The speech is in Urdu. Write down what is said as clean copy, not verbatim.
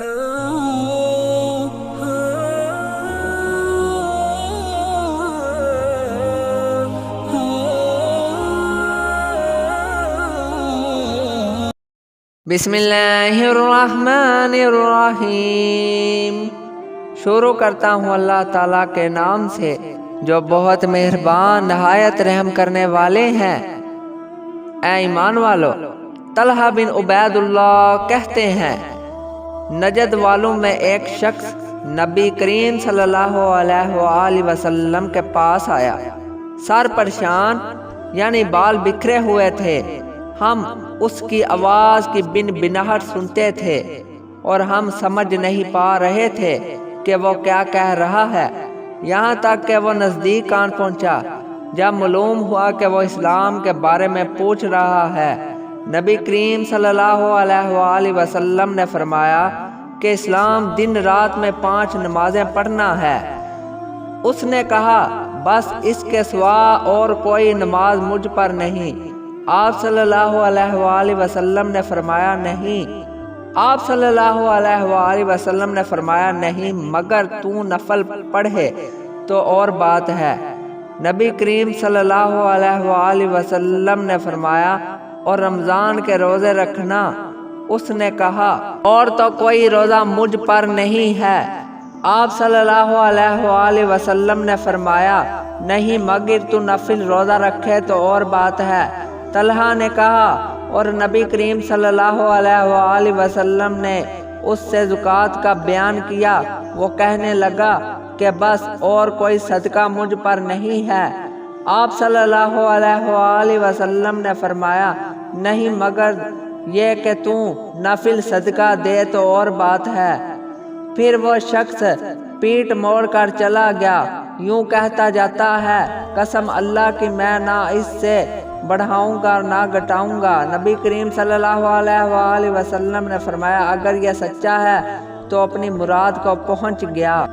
بسم اللہ الرحمن الرحیم۔ شروع کرتا ہوں اللہ تعالیٰ کے نام سے جو بہت مہربان نہایت رحم کرنے والے ہیں۔ اے ایمان والو، طلحہ بن عبید اللہ کہتے ہیں نجد والوں میں ایک شخص نبی کریم صلی اللہ علیہ وآلہ وسلم کے پاس آیا۔ سر پریشان یعنی بال بکھرے ہوئے تھے۔ ہم اس کی آواز کی بن بناہٹ سنتے تھے اور ہم سمجھ نہیں پا رہے تھے کہ وہ کیا کہہ رہا ہے، یہاں تک کہ وہ نزدیک آن پہنچا۔ جب معلوم ہوا کہ وہ اسلام کے بارے میں پوچھ رہا ہے، نبی کریم صلی اللہ علیہ وآلہ وسلم نے فرمایا کہ اسلام دن رات میں 5 نمازیں پڑھنا ہے۔ اس نے کہا بس اس کے سوا اور کوئی نماز مجھ پر نہیں۔ آپ صلی اللہ علیہ وآلہ وسلم نے فرمایا نہیں۔ آپ صلی اللہ علیہ وآلہ وسلم نے فرمایا نہیں، مگر تو نفل پڑھے تو اور بات ہے۔ نبی کریم صلی اللہ علیہ وآلہ وسلم نے فرمایا اور رمضان کے روزے رکھنا۔ اس نے کہا اور تو کوئی روزہ مجھ پر نہیں ہے۔ آپ صلی اللہ علیہ وآلہ وسلم نے فرمایا نہیں، مگر تو نفل روزہ رکھے تو اور بات ہے۔ طلحہ نے کہا اور نبی کریم صلی اللہ علیہ وآلہ وسلم نے اس سے زکوٰۃ کا بیان کیا۔ وہ کہنے لگا کہ بس اور کوئی صدقہ مجھ پر نہیں ہے۔ آپ صلی اللہ علیہ وآلہ وسلم نے فرمایا نہیں، مگر یہ کہ تو نفل صدقہ دے تو اور بات ہے۔ پھر وہ شخص پیٹ موڑ کر چلا گیا، یوں کہتا جاتا ہے قسم اللہ کی میں نہ اس سے بڑھاؤں گا نہ گھٹاؤں گا۔ نبی کریم صلی اللہ علیہ وآلہ وسلم نے فرمایا اگر یہ سچا ہے تو اپنی مراد کو پہنچ گیا۔